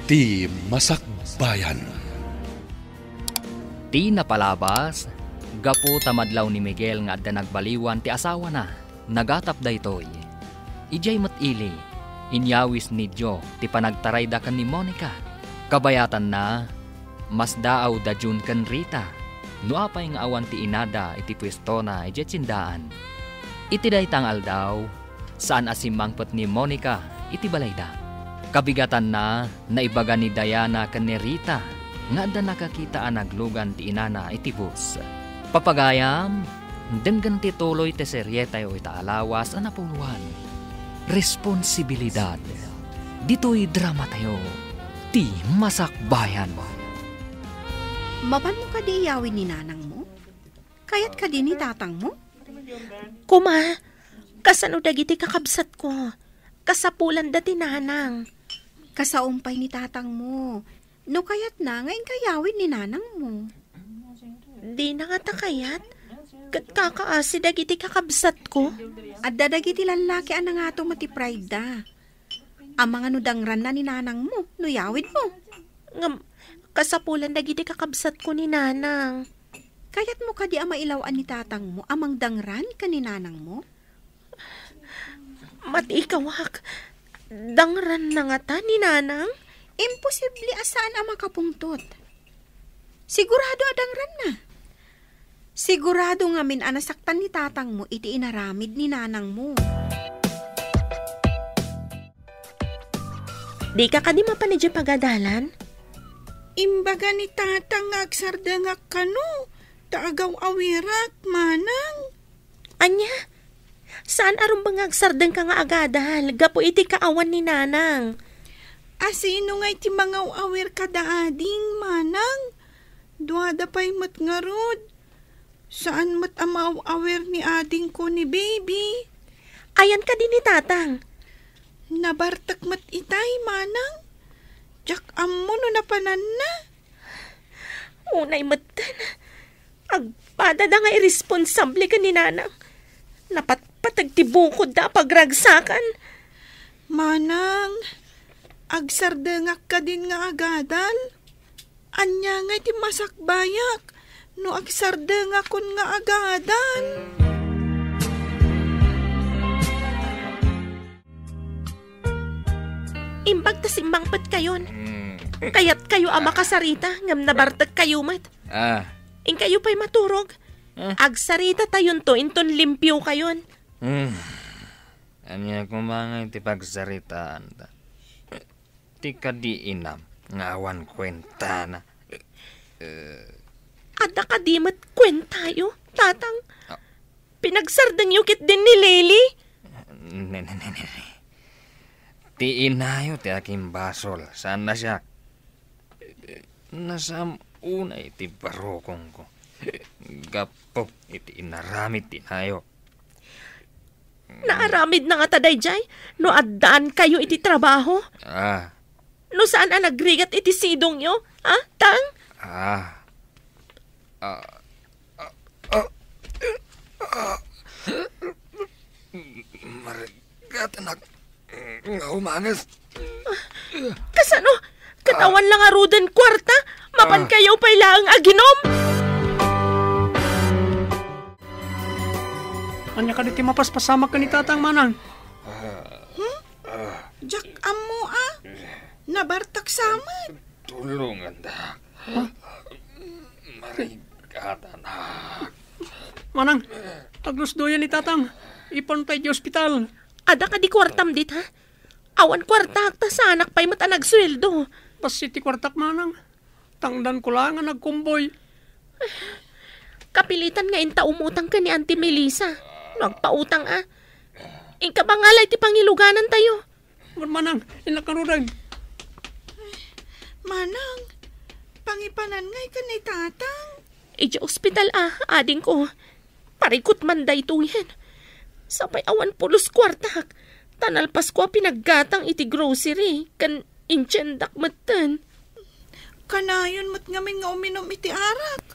Ti Masakbayan. Ti napalabas, gapu tamadlaw ni Miguel nga adda nagbaliwan ti asawa na, nagatap daytoy. Ijay matili, inyawis ni Dio ti panagtaray da kan ni Monica. Kabayatan na, mas daaw da Jun kan Rita. Nuapay nga awan ti inada iti pwesto na ijay tsindaan. Iti daytang aldaw, saan asimangpet ni Monica iti balayda. Kabigatan na, naibaga ni Diana kan ni Rita, nga da nakakita naglugan ti inana iti bus. Papagayam, denggan ti tuloy ti serye tayo itaalawas anapuluan. Responsibilidad. Dito'y drama tayo, ti Masakbayan mo. Mapan mo ka di iyawin ni nanang mo? Kayat ka din ni tatang mo? Kuma, kasano dagiti kakabsat ko? Kasapulan dati nanang. Kasaumpay ni tatang mo. No kayat na, ngayon kayawin ni nanang mo. Di na nga takayat. Kakaasi dagiti kakabsat ko. At dadagiti lalaki ang nga ito mati-pride da. Ang mga nudangran na ni nanang mo, no yawid mo. Kasapulan dagiti kakabsat ko ni nanang. Kayat mo ka di ang mailawaan ni tatang mo, amang dangran ka ni nanang mo? Matikawak. Dangran na nga ta ni nanang? Imposible asaan ang makapungtot. Sigurado adangran na. Sigurado nga min anasaktan ni tatang mo iti inaramid ni nanang mo. Di ka di mapanidya pagadalan? Imbaga ni tatang nga agsarda nga kano, taagaw awirak, manang. Anya? Saan aron bang agsardeng ka nga agadal? Gapo iti kaawan ni nanang. Asino nga iti mga awir kadaading, manang? Duada pa'y mat nga rod. Saan mat amaw awir ni ading ko ni baby? Ayan ka din ni tatang. Nabartak mat itay, manang. Jak ammo no napanan na. Unay matan. Agpada da nga irresponsable ka ni nanang. Napatagtibukod da pagragsakan. Manang, agsardengak ka din nga agadal. Anya nga iti masakbayak, no agsardengakon nga agadal. Imbag ta simbangpet kayon. Kayat kayo ama kasarita, ngam nabartag kayo mat. In kayo pa'y maturog. Agsarita tayon to, inton limpyo kayon. Anya kumangay ti pagsaritaan ta. Ti kadi inam, ngawan kwenta na. Ada kadimat kwentayo, tatang. Pinagsardang yukit din ni Lely. Ti inayo ti aking basol, saan na siya? Nasam unay ti barokong ko. Gapo iti inaramid tinayo. Naaramid na nga taday jay, no addaan kayo iti trabaho. No saan ang nagrigat iti sidong nyo, ha, tang? Marigat anak, nga umangas. Kasano? Katawan lang arudan kwarta, mapan kayo pa'y laang aginom. Anya ka diti mapaspasama ka ni tatang manang? Jak ammo nabartak samad. Tulungan da. Marigat anak. Manang, aglusdoyan ni tatang. Ipon tayo di ospital. Ada ka di kwartam dit, ha? Awan kwarta ta sa anak pa'y mata nagsweldo. Pasiti kwartak manang. Tangdan ko lang nga nagkumboy. Kapilitan nga inta umutang ka ni Auntie Melissa. Nagpautang Inka bangalay ti pangiluganan tayo. Manang, inakarudan. Manang, pangipanan ngay ka ni tatang. Ija ospital ading ko. Parikot man da ito yan. Sapay awan pulos kwartak. Tanalpas ko pinaggatang iti grocery. Kan inchendak matan. Kanayon mat ngamin nga uminom iti arak.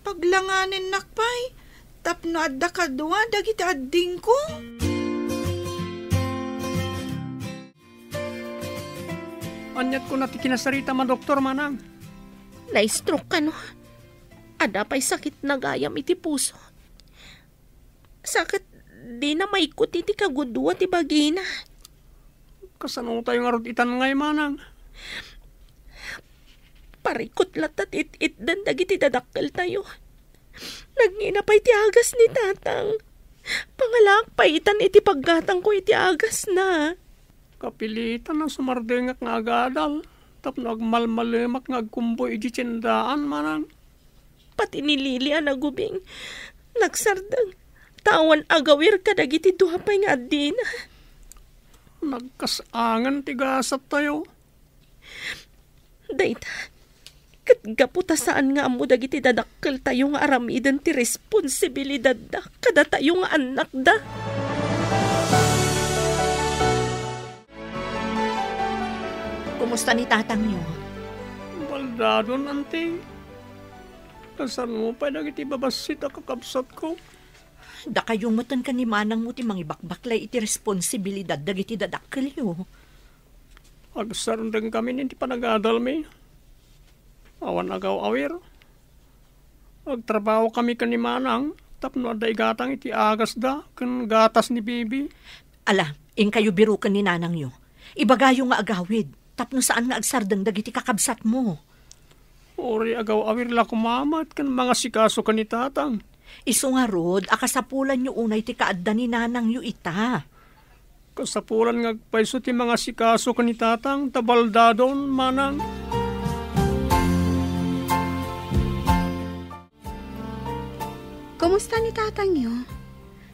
Paglanganin nakpay. Tapno adda kadwa dagiti adding ko. Anyat ko na ti kinasarita man doktor manang. Na-stroke ka no. Ada pa'y sakit na gayam iti puso. Sakit di na maikot iti kagudwa ti bagina. Kasano tayo nga itan ngay manang. Parikot latat it dan dagiti dadakkel tayo. Nagngina pa iti agas ni tatang. Pangalak pa itan iti paggatang ko iti agas na. Kapilitan na sumardengak nga agadal. Tapno agmalmalimak nga agkumboy iti tsindaan manang. Pati ni Lili anagubing. Nagsardang. Tawan agawir ka dagiti duhapay nga adina. Nagkasangan tigasat tayo. Dayta, katgaputa saan nga amo dagiti dadakkel tayo nga aramidan ti responsibilidad da kada tayo nga anak da. Kumusta ni tatang niyo? Baldadon, ante. Kasan mo pa dagiti babasit ang kakabsat ko. Da kayong matan ka ni manang mo ti mangibakbaklay iti responsibilidad dagiti dadakkel yo. Agsarundeng kami ninti panagadal mi. Awan agaw awir. Agtrabaho kami ka ni manang. Tapno aday gatang iti agas da. Kan gatas ni bibi. Ala, in kayo birukan ni nanang yo. Ibagayo nga agawid. Tapno saan nga agsardeng dagiti kakabsat mo. Ori agaw awir la kumamat. Kan mga sikaso ka ni tatang. Isu nga rod, akasapulan nyo unay ti kaadda ni nanang yu ita. Kasapulan nga paiso ti mga sikaso ka ni tatang, tabaldadon, manang. Kumusta ni tatang yo?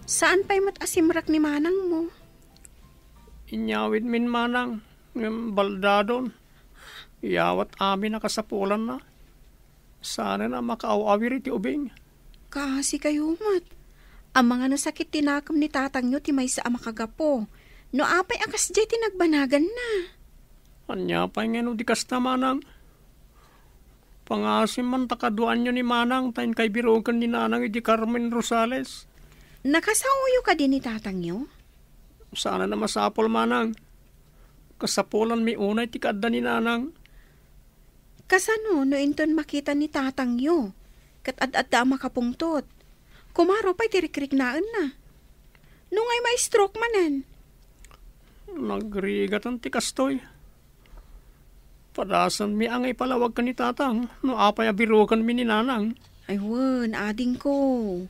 Saan pa'y matasimrak ni manang mo? Inyawid min manang, ng baldadon. Iyawat amin na kasapulan na. Sana na makaaw-awir iti ubing. Kasi kayo mat. Ang mga nasakit tinakam ni tatang nyo ti may sa makagapo. No apay akas jay tinagbanagan na. Anya pa'y nga no di kasta manang. Pangasim man takaduan nyo ni manang tayo kay birogan ni nanang iti Carmen Rosales. Nakasauyo ka din ni tatang nyo? Sana na masapol manang. Kasapulan mi unay ti kaadda ni nanang. Kasano no inton makita ni tatang nyo? Kat ad-adda makapungtot. Kumaro pa'y tirikrik-naan na. Nung ay may stroke manan. Nagrigat ang tikastoy. Padasan mi ang ipalawag ka ni tatang. No apay abirukan mi ni nanang. Ay wan, ading ko.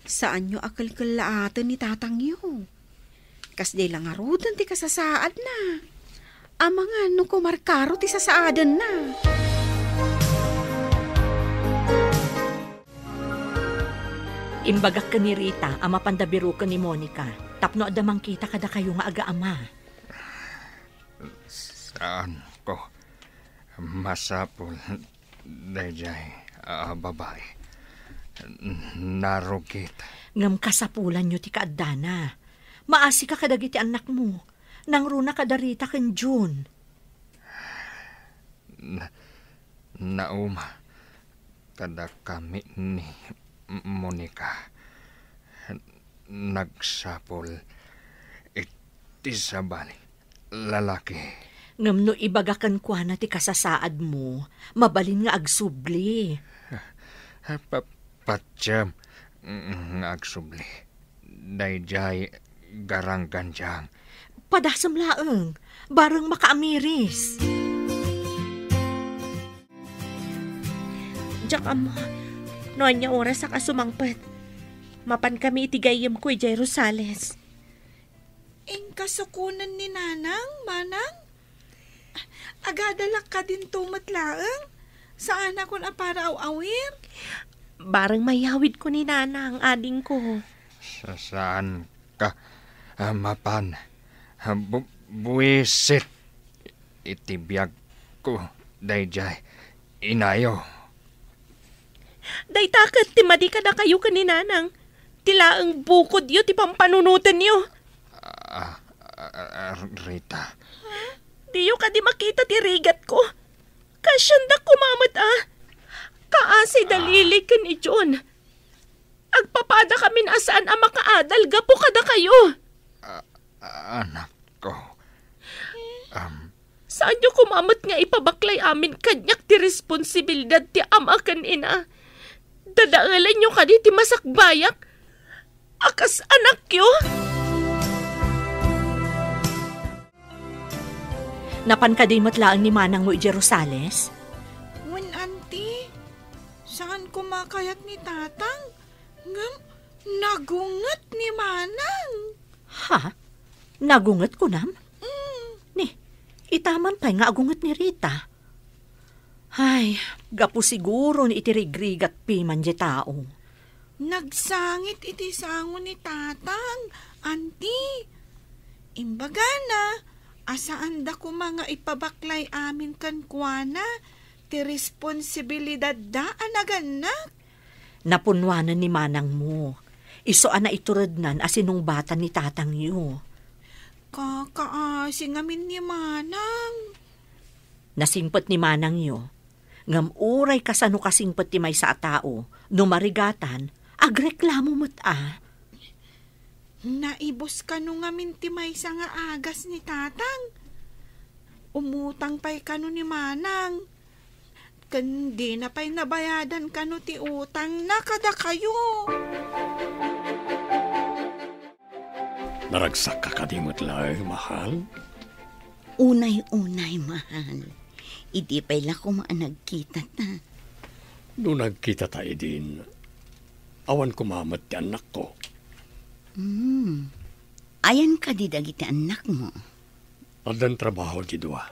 Saan nyo akal-kalaatan ni tatang nyo? Kas di lang arudan ti kasasaad na. Amangan no kumarkaro ti sasaadan na. Imbagak ka ni Rita, ama pandabiro ka ni Monica. Tapno adamang kita kada kayo nga aga-ama. Saan ko masapol dayjay babae. Narugit. Ngam kasapulan nyo ti kaadana. Maasi ka kadagiti anak mo. Nang runa kada Rita kan June. Nauma kada kami ni Monica nagsapol iti sabali lalaki. Ngam no ibagakan kwa na ti kasasaad mo, mabalin nga agsubli. Patsyam nga agsubli. Dayjay garang ganjang. Padasam laeng, bareng makaamiris. Diyak amo. Noon niya oras sa kasumangpet. Mapan kami itigayam ko Jay Rosales. Ing kasukunan ni nanang, manang? Agadalak ka din tumatlaang? Saan ako na para awir? Barang mayawid ko ni nanang, ading ko. Saan ka mapan? Buwisit itibiyag ko dayjay inayo. Day takat, timadi ka na kayo kaninanang. Tilaang bukod yun, ti pampanunutan nyo. Rita. Di yun ka di makita ti rigat ko. Kasyanda kumamat Kaasi dalili ka ni John. Agpapada kami na saan ang makaadal, gapo kada kayo. Anak ko. Saan nyo kumamot nga ipabaklay amin kanyak ti responsibilidad ti ama kan ina? Dadaalan nyo ka di ti masakbayak? Akas anak yo? Napankadimot laang ni manang mo iti Rosales? Wen, auntie, saan kumakayat ni tatang? Ngam, nagungat ni manang. Ha? Nagunget ko nam? Ni, itaman pa'y nga agunget ni Rita. Ay, gapo siguro ni itirigrigat piman di tao. Nagsangit iti sango ni tatang, auntie. Imbaga na, asaan da ko mga ipabaklay amin kan kuana, ti responsibilidad da anaganak. Napunwanan ni manang mo. Isoan na iturod asinong bata ni tatang yu. Kakaasi ngamin ni manang. Nasimpot ni manang yu. Ngam uray kasano kasingpot ti may sa tao, numarigatan, agreklamo mo't Naibos ka nung ngamin ti may sa nga agas ni tatang. Umutang pa'y kano ni manang. Kandi na pa'y nabayadan kano ti utang na kada kayo. Naragsak ka kadimot lang, mahal? Unay-unay, mahal. Idi pa'y lako nagkita ta. Doon nagkita tayo din. Awan kumamat ti anak ko. Ayan ka di dagiti anak mo. Adan trabaho ti dua.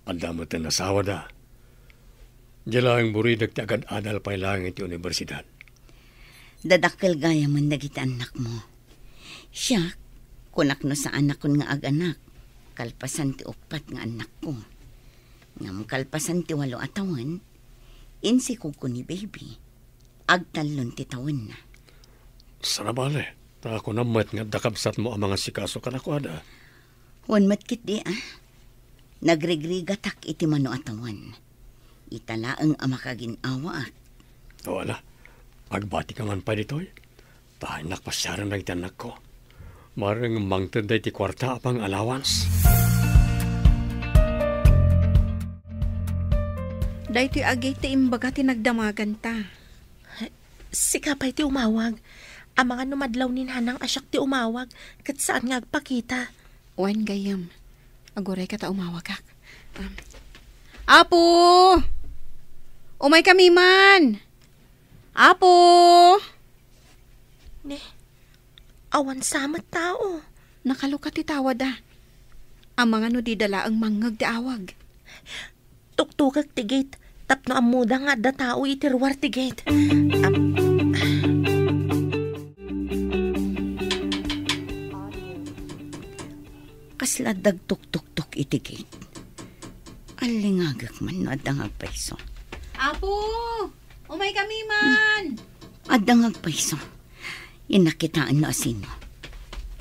Adamot na nasawa da. Diyala ang buridag ti agad adal pa'y langit ti universidad. Dadakkel gaya man dagiti anak mo. Siya, kunak no sa anak ko nga aganak. Kalpasan ti upat nga anak ko. Ngam kalpasan ti 8 atawan, insi ko ni baby. Agtalon ti taon na. Sarabale. Ako namat nga dakabsat mo ang mga sikaso ka na ko ada. Wan matkit di Nagregrigatak iti mano atawan. Italaang amakaginawa at. Wala. Agbati ka man pa dito'y. Tahan nakpasyaran lang itanak ko. Marang mangtad day ti kwarta apang allowance. Day ti agay ti imbaga ti nagdamagan ta. Sikapay ti umawag. Ang mga numadlaw ni nanang asyak ti umawag, kat saan nga agpakita. Wan gayam, aguray ka ta umawag kak. Apo! Umay kami man! Apo! Ne, awan samat tao. Nakalukat ti tawad Ang mga nudidala ang mangag ti awag. Tuktukag ti gate, tapno amuda nga da tao itirwar ti gate. Kasla dagtuk-tuk-tuk itigit. Alingagak man no adangag paiso. Apo! Umay kami man! Adangag paiso. Inakitaan na asino.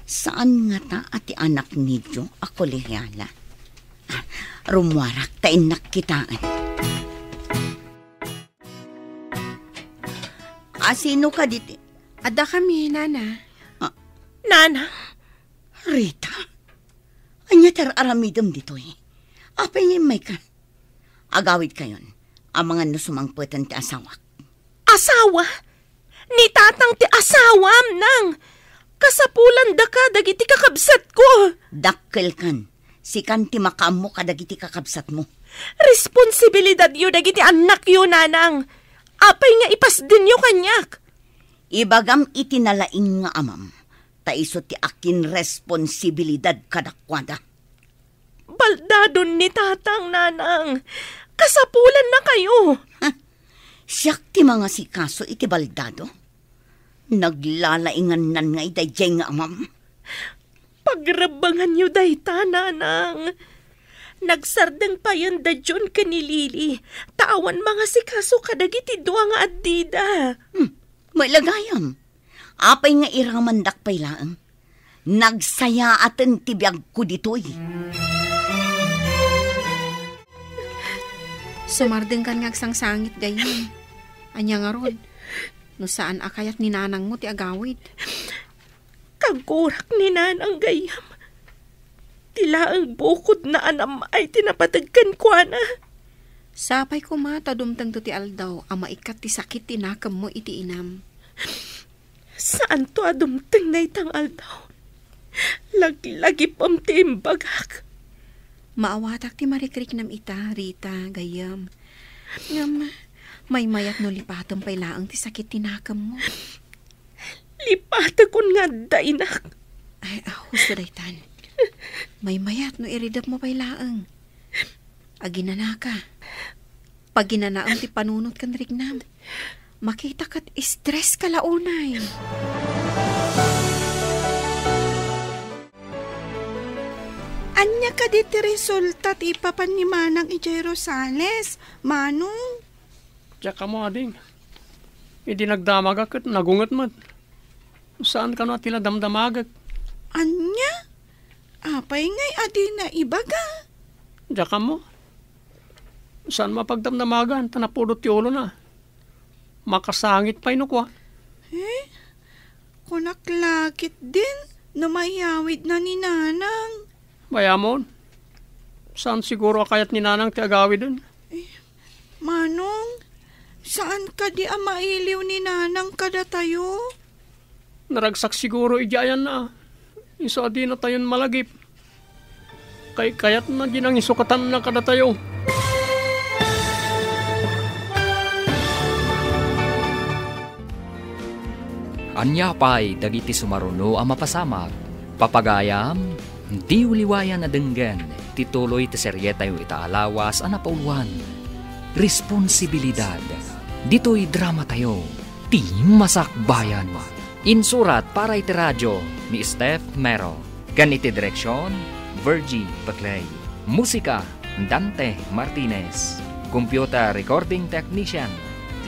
Saan nga ta ati anak nidyo ako lihyala? Rumwarak ta inakitaan. Asino ka diti? Ada kami, nana. Nana? Rita? Anya aramidam dito'y. Apay nga may ka. Agawid kayon. Ang mga nusumangputan ti asawak. Asawa? Ni tatang ti asawam nang. Kasapulan da ka dagiti kakabsat ko. Dakkel kan. Sikan ti makaam mo kadagiti kakabsat mo. Responsibilidad yu dagiti anak yu, nanang. Apay nga ipas din yu kanyak. Ibagam itinalaing nga amam. Taiso ti akin responsibilidad kadakwada. Baldadon ni tatang, nanang. Kasapulan na kayo. Siyak ti mga sikaso iti baldado. Naglalaingan nan nga idayjay nga amam. Pagrabangan nyo dayta, nanang. Nagsardeng pa yan da John kanilili. Tawan mga sikaso kadagiti duwa nga addida. May lagayam. Apay nga iramandak pay laang. Nagsaya aten tibiyag ko ditoy. Sumardeng kan ngagsangsangit gayon. Anya nga rod. No saan akayat ni nanang mo ti agawid. Kagurak ni nanang gayam. Tila ang bukod na anam ay tinapatagkan ko na. Sapay ko mata dumtang to ti aldaw, ama ikat ti sakit tinakam mo iti inam. Saan to adumtang na itang aldaw? Lagi pam ti imbagak. Maawatak ti marikrik nam ita, Rita, gayam. Ngam, may mayat no lipatom pay laang ti sakit tinakam mo. Lipata kun nga dainak. Ay, ahos daytan. May mayat no iridap mo pay laang. Aginana ka. Pag ginanaang ti panunot kan rignam, makita kat stress ka launay. Anya ka diti resulta ti ipapan ni Manang Ijay Rosales, Manong. Diya ka mo, ading. Hindi nagdamagak at nagungat man. Saan ka na tila damdamagak? Anya? Apay ngay adi na ibaga. Diya ka mo. Saan mapagdamdamagan? Tanapulot ti ulo na. Makasangit pa inukwa. Kunaklakit din na mayawid na ni Nanang. Bayamon, saan siguro akayat ni Nanang ti agawid dun? Manong, saan ka di mailiw ni Nanang kada tayo? Naragsak siguro ijayan na. Isa di na tayon malagip. Kayat na ginang isukatan na kada tayo. Anya pay dagiti sumaruno ang mapasamag. Papagayam, di uliwayan na denggan. Tituloy ti seryeta yung itaalawas ang napauluan. Responsibilidad. Dito'y drama tayo. Ti Masakbayan. Insurat para iti radyo ni Steph Mero. Ganiti direksyon, Virgie Baclay. Musika, Dante Martinez. Computer recording technician,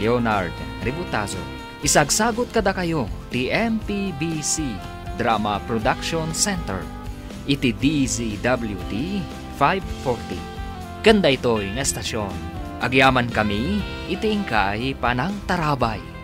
Leonard Ributazo. Isagsagot kada kayo ti MPBC Drama Production Center. Iti DZWT 540. Kanda ito'y nga estasyon. Agyaman kami, iti ingkay Panang Tarabay.